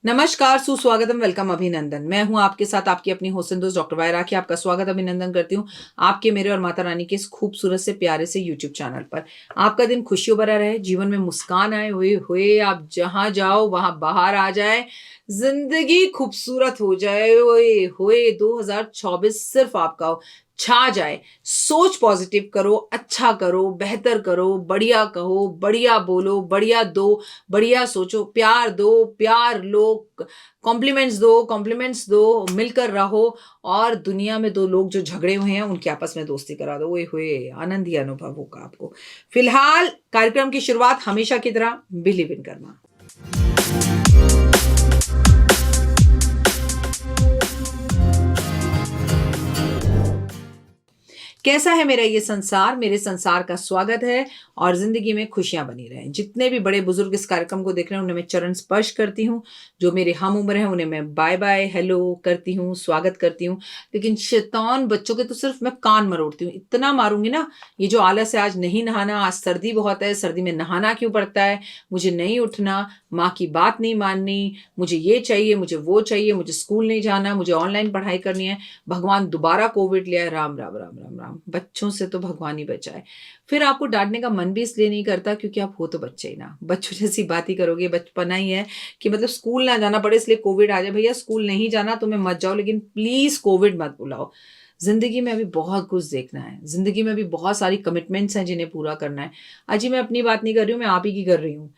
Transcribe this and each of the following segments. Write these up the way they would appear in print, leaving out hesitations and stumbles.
नमस्कार, सुस्वागतम, वेलकम, अभिनंदन। मैं हूँ आपके साथ आपकी अपनी होस्ट दोस्त डॉक्टर वाय राखी। आपका स्वागत अभिनंदन करती हूँ आपके, मेरे और माता रानी के इस खूबसूरत से प्यारे से यूट्यूब चैनल पर। आपका दिन खुशियों भरा रहे, जीवन में मुस्कान आए हुए हुए, आप जहाँ जाओ वहाँ बाहर आ जाए, जिंदगी खूबसूरत हो जाए। ओए होए 2024 सिर्फ आपका हो, छा जाए। सोच पॉजिटिव करो, अच्छा करो, बेहतर करो, बढ़िया कहो, बढ़िया बोलो, बढ़िया दो, बढ़िया सोचो, प्यार दो, प्यार लो, कॉम्प्लीमेंट्स दो, मिलकर रहो। और दुनिया में दो लोग जो झगड़े हुए हैं उनके आपस में दोस्ती करा दो। ओए होए आनंद ही अनुभव होगा आपको। फिलहाल कार्यक्रम की शुरुआत हमेशा की तरह बिलीव इन करना। कैसा है मेरा ये संसार, मेरे संसार का स्वागत है और जिंदगी में खुशियां बनी रहें। जितने भी बड़े बुजुर्ग इस कार्यक्रम को देख रहे हैं उन्हें मैं चरण स्पर्श करती हूँ। जो मेरे हम उम्र हैं उन्हें मैं बाय बाय हेलो करती हूँ, स्वागत करती हूँ। लेकिन शैतान बच्चों के तो सिर्फ मैं कान मरोड़ती हूँ, इतना मारूंगी ना। ये जो आलस है, आज नहीं नहाना, आज सर्दी बहुत है, सर्दी में नहाना क्यों पड़ता है, मुझे नहीं उठना, माँ की बात नहीं माननी, मुझे ये चाहिए, मुझे वो चाहिए, मुझे स्कूल नहीं जाना, मुझे ऑनलाइन पढ़ाई करनी है, भगवान दोबारा कोविड ले आए, राम राम राम राम राम। बच्चों से तो भगवान ही बचाए। फिर आपको डांटने का मन भी इसलिए नहीं करता क्योंकि आप हो तो बच्चे ही ना, बच्चों जैसी बात ही करोगे। बचपना ही है कि मतलब स्कूल ना जाना पड़े इसलिए कोविड आ जाए। भैया स्कूल नहीं जाना, तुम्हें मत जाओ, लेकिन प्लीज कोविड मत बुलाओ। जिंदगी में अभी बहुत कुछ देखना है, जिंदगी में अभी बहुत सारी कमिटमेंट्स हैं जिन्हें पूरा करना है। अजी मैं अपनी बात नहीं कर रही हूँ, मैं आप ही की कर रही हूँ।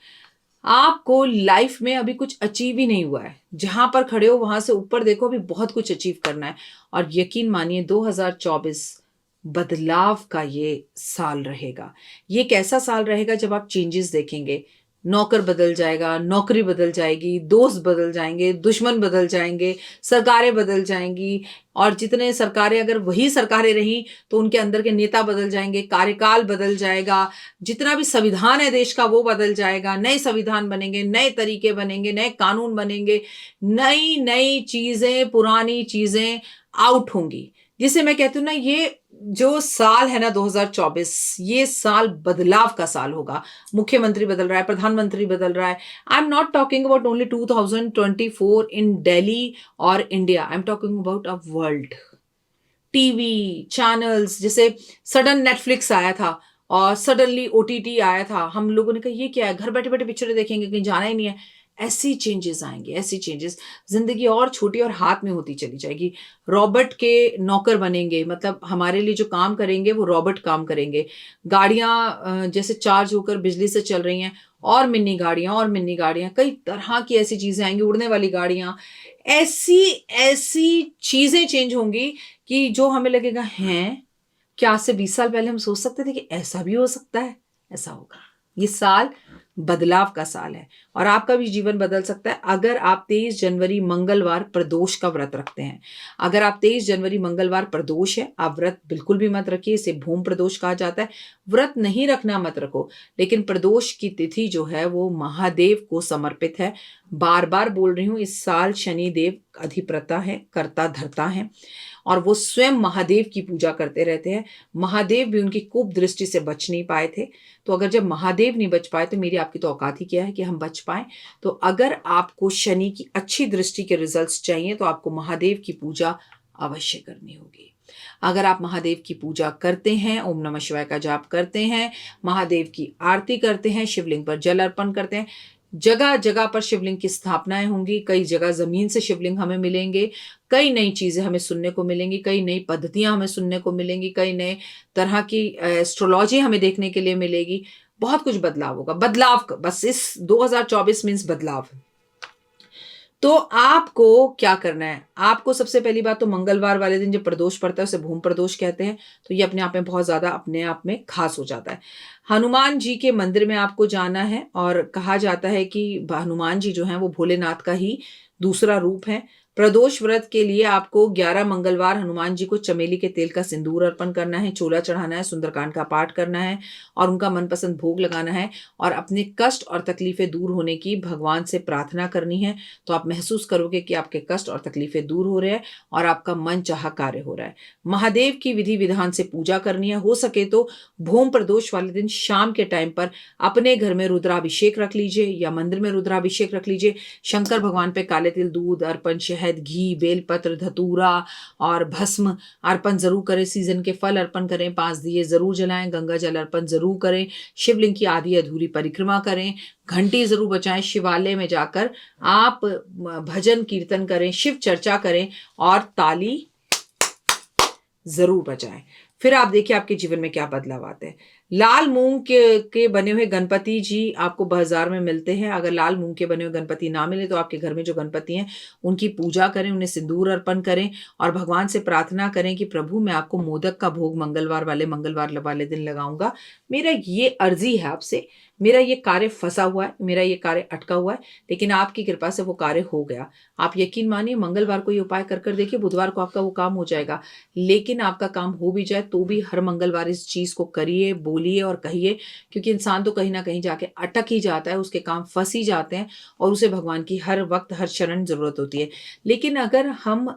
आपको लाइफ में अभी कुछ अचीव ही नहीं हुआ है, जहां पर खड़े हो वहां से ऊपर देखो, अभी बहुत कुछ अचीव करना है। और यकीन मानिए 2024 बदलाव का ये साल रहेगा। ये एक ऐसा साल रहेगा जब आप चेंजेस देखेंगे। नौकर बदल जाएगा, नौकरी बदल जाएगी, दोस्त बदल जाएंगे, दुश्मन बदल जाएंगे, सरकारें बदल जाएंगी। और जितने सरकारें, अगर वही सरकारें रहीं तो उनके अंदर के नेता बदल जाएंगे, कार्यकाल बदल जाएगा, जितना भी संविधान है देश का वो बदल जाएगा, नए संविधान बनेंगे, नए तरीके बनेंगे, नए कानून बनेंगे, नई नई चीजें, पुरानी चीजें आउट होंगी। जिसे मैं कहती हूँ ना, ये जो साल है ना 2024, ये साल बदलाव का साल होगा। मुख्यमंत्री बदल रहा है, प्रधानमंत्री बदल रहा है। I am not talking about only 2024 इन दिल्ली और India, I am talking about a world. TV channels, जैसे सडन नेटफ्लिक्स आया था और सडनली ओटीटी आया था, हम लोगों ने कहा ये क्या है, घर बैठे बैठे पिक्चरें देखेंगे, कहीं जाना ही नहीं है। ऐसी चेंजेस आएंगे, ऐसी चेंजेस, जिंदगी और छोटी और हाथ में होती चली जाएगी। रॉबोट के नौकर बनेंगे, मतलब हमारे लिए जो काम करेंगे वो रॉबोट काम करेंगे। गाड़ियां जैसे चार्ज होकर बिजली से चल रही हैं, और मिनी गाड़ियां, और मिनी गाड़ियां, कई तरह की ऐसी चीजें आएंगी, उड़ने वाली गाड़ियां। ऐसी ऐसी चीजें चेंज होंगी कि जो हमें लगेगा हैं, क्या आज से 20 साल पहले हम सोच सकते थे कि ऐसा भी हो सकता है। ऐसा होगा। ये साल बदलाव का साल है और आपका भी जीवन बदल सकता है अगर आप 23 जनवरी मंगलवार प्रदोष का व्रत रखते हैं। अगर आप 23 जनवरी मंगलवार प्रदोष है, आप व्रत बिल्कुल भी मत रखिए, इसे भूम प्रदोष कहा जाता है। व्रत नहीं रखना मत रखो, लेकिन प्रदोष की तिथि जो है वो महादेव को समर्पित है। बार बार बोल रही हूँ, इस साल शनि देव अधिप्रता है, कर्ता धर्ता है, और वो स्वयं महादेव की पूजा करते रहते हैं। महादेव भी उनकी कुप दृष्टि से बच नहीं पाए थे, तो अगर जब महादेव नहीं बच पाए तो मेरी आपकी तो औकात ही क्या है कि हम बच पाए। तो अगर आपको शनि की अच्छी दृष्टि के रिजल्ट्स चाहिए तो आपको महादेव की पूजा अवश्य करनी होगी। अगर आप महादेव की पूजा करते हैं, ओम नमः शिवाय का जाप करते हैं, महादेव की आरती करते हैं, शिवलिंग पर जल अर्पण करते हैं, जगह जगह पर शिवलिंग की स्थापनाएं होंगी, कई जगह जमीन से शिवलिंग हमें मिलेंगे, कई नई चीजें हमें सुनने को मिलेंगी, कई नई पद्धतियां हमें सुनने को मिलेंगी, कई नए तरह की एस्ट्रोलॉजी हमें देखने के लिए मिलेगी। बहुत कुछ बदलाव होगा। बदलाव बस इस 2024 मीन्स बदलाव। तो आपको क्या करना है? आपको सबसे पहली बात तो मंगलवार वाले दिन जब प्रदोष पड़ता है उसे भूम प्रदोष कहते हैं, तो ये अपने आप में बहुत ज्यादा अपने आप में खास हो जाता है। हनुमान जी के मंदिर में आपको जाना है और कहा जाता है कि हनुमान जी जो हैं वो भोलेनाथ का ही दूसरा रूप है। प्रदोष व्रत के लिए आपको 11 मंगलवार हनुमान जी को चमेली के तेल का सिंदूर अर्पण करना है, चोला चढ़ाना है, सुंदरकांड का पाठ करना है और उनका मनपसंद भोग लगाना है और अपने कष्ट और तकलीफें दूर होने की भगवान से प्रार्थना करनी है। तो आप महसूस करोगे कि आपके कष्ट और तकलीफें दूर हो रहे हैं और आपका मन चाहा कार्य हो रहा है। महादेव की विधि विधान से पूजा करनी है। हो सके तो भूम प्रदोष वाले दिन शाम के टाइम पर अपने घर में रुद्राभिषेक रख लीजिए या मंदिर में रुद्राभिषेक रख लीजिए। शंकर भगवान पे काले तिल, दूध अर्पण, शहद, घी, बेलपत्र, धतूरा और भस्म अर्पण जरूर करें। सीजन के फल अर्पण करें, 5 दिए जरूर जलाएं, गंगा जल अर्पण जरूर करें, शिवलिंग की आधी अधूरी परिक्रमा करें, घंटी जरूर बजाएं, शिवालय में जाकर आप भजन कीर्तन करें, शिव चर्चा करें और ताली जरूर बजाएं। फिर आप देखिए आपके जीवन में क्या बदलाव आते हैं। लाल मूंग के बने हुए गणपति जी आपको बाजार में मिलते हैं। अगर लाल मूंग के बने हुए गणपति ना मिले तो आपके घर में जो गणपति हैं उनकी पूजा करें, उन्हें सिंदूर अर्पण करें और भगवान से प्रार्थना करें कि प्रभु मैं आपको मोदक का भोग मंगलवार वाले दिन लगाऊंगा। मेरा ये अर्जी है आपसे, मेरा ये कार्य फंसा हुआ है, मेरा ये कार्य अटका हुआ है, लेकिन आपकी कृपा से वो कार्य हो गया। आप यकीन मानिए मंगलवार को ये उपाय कर देखिए, बुधवार को आपका वो काम हो जाएगा। लेकिन आपका काम हो भी जाए तो भी हर मंगलवार इस चीज को करिए, बोलिए और कहिए, क्योंकि इंसान तो कहीं ना कहीं जाके अटक ही जाता है, उसके काम फंस ही जाते हैं और उसे भगवान की हर वक्त हर शरण जरूरत होती है। लेकिन अगर हम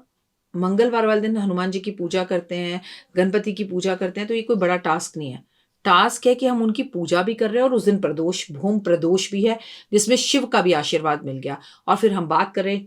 मंगलवार वाले दिन हनुमान जी की पूजा करते हैं, गणपति की पूजा करते हैं, तो ये कोई बड़ा टास्क नहीं है। टास्क है कि हम उनकी पूजा भी कर रहे हैं और उस दिन प्रदोष भूम प्रदोष भी है जिसमें शिव का भी आशीर्वाद मिल गया। और फिर हम बात कर रहे हैं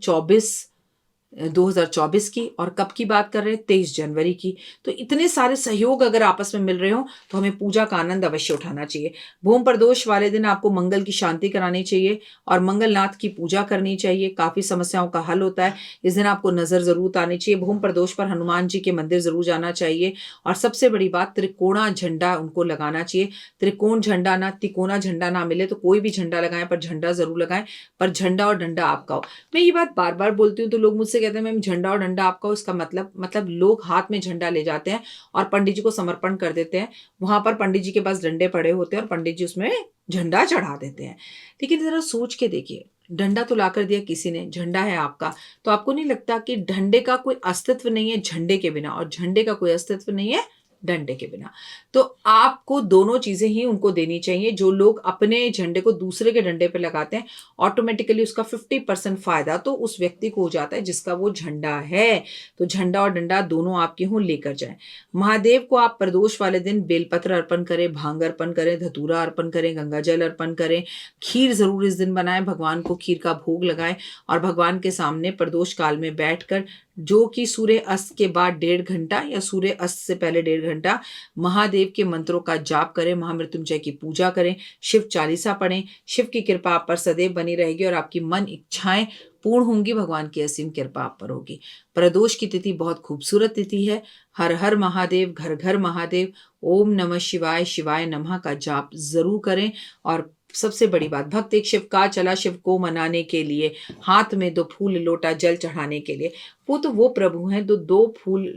2024 की और कब की बात कर रहे हैं, 23 जनवरी की। तो इतने सारे सहयोग अगर आपस में मिल रहे हो तो हमें पूजा का आनंद अवश्य उठाना चाहिए। भूम प्रदोष वाले दिन आपको मंगल की शांति करानी चाहिए और मंगलनाथ की पूजा करनी चाहिए। काफी समस्याओं का हल होता है। इस दिन आपको नजर जरूर आनी चाहिए। भूम प्रदोष पर हनुमान जी के मंदिर जरूर जाना चाहिए और सबसे बड़ी बात त्रिकोणा झंडा उनको लगाना चाहिए। त्रिकोण झंडा ना तिकोना झंडा ना मिले तो कोई भी झंडा लगाएं, पर झंडा जरूर लगाएं, पर झंडा और डंडा आपका हो। मैं ये बात बार बार बोलती हूँ तो लोग मुझसे कहते हैं मैम झंडा और डंडा आपका, इसका मतलब लोग हाथ में झंडा ले जाते हैं और पंडित जी को समर्पण कर देते हैं। वहां पर पंडित जी के पास डंडे पड़े होते हैं और पंडित जी उसमें झंडा चढ़ा देते हैं। लेकिन जरा सोच के देखिए, डंडा तो लाकर दिया किसी ने, झंडा है आपका, तो आपको नहीं लगता कि डंडे का कोई अस्तित्व नहीं है झंडे के बिना और झंडे का कोई अस्तित्व नहीं है डंडे के बिना? तो आपको दोनों चीजें ही उनको देनी चाहिए। जो लोग अपने झंडे को दूसरे के डंडे पे लगाते हैं ऑटोमेटिकली उसका 50% फायदा तो उस व्यक्ति को हो जाता है जिसका वो झंडा है। तो झंडा और डंडा दोनों आपके हों, लेकर जाएं। महादेव को आप प्रदोष वाले दिन बेलपत्र अर्पण करें, भांग अर्पण करें, धतूरा अर्पण करें, गंगा जल अर्पण करें, खीर जरूर इस दिन बनाएं, भगवान को खीर का भोग लगाएं और भगवान के सामने प्रदोष काल में बैठकर, जो कि सूर्य अस्त के बाद 1.5 घंटा या सूर्य अस्त से पहले 1.5 घंटा महादेव के मंत्रों का जाप करें, महामृत्युंजय की पूजा करें, शिव चालीसा पढ़ें। शिव की कृपा आप पर सदैव बनी रहेगी और आपकी मन इच्छाएं पूर्ण होंगी। भगवान की असीम कृपा आप पर होगी। प्रदोष की तिथि बहुत खूबसूरत तिथि है। हर हर महादेव, घर घर महादेव, ओम नमः शिवाय, शिवाय नमः का जाप जरूर करें। और सबसे बड़ी बात, भक्त एक शिव का चला शिव को मनाने के लिए, हाथ में 2 फूल लोटा जल चढ़ाने के लिए। वो तो वो प्रभु हैं तो 2 फूल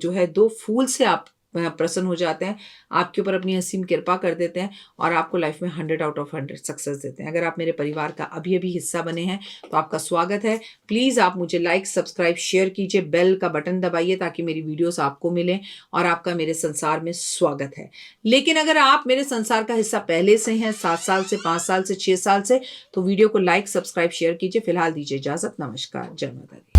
जो है 2 फूल से आप प्रसन्न हो जाते हैं, आपके ऊपर अपनी असीम कृपा कर देते हैं और आपको लाइफ में 100 आउट ऑफ 100 सक्सेस देते हैं। अगर आप मेरे परिवार का अभी अभी हिस्सा बने हैं तो आपका स्वागत है। प्लीज़ आप मुझे लाइक, सब्सक्राइब, शेयर कीजिए, बेल का बटन दबाइए ताकि मेरी वीडियोस आपको मिलें और आपका मेरे संसार में स्वागत है। लेकिन अगर आप मेरे संसार का हिस्सा पहले से हैं, 7 साल से, 5 साल से, 6 साल से, तो वीडियो को लाइक, सब्सक्राइब, शेयर कीजिए। फिलहाल दीजिए इजाजत। नमस्कार, जय माता दी।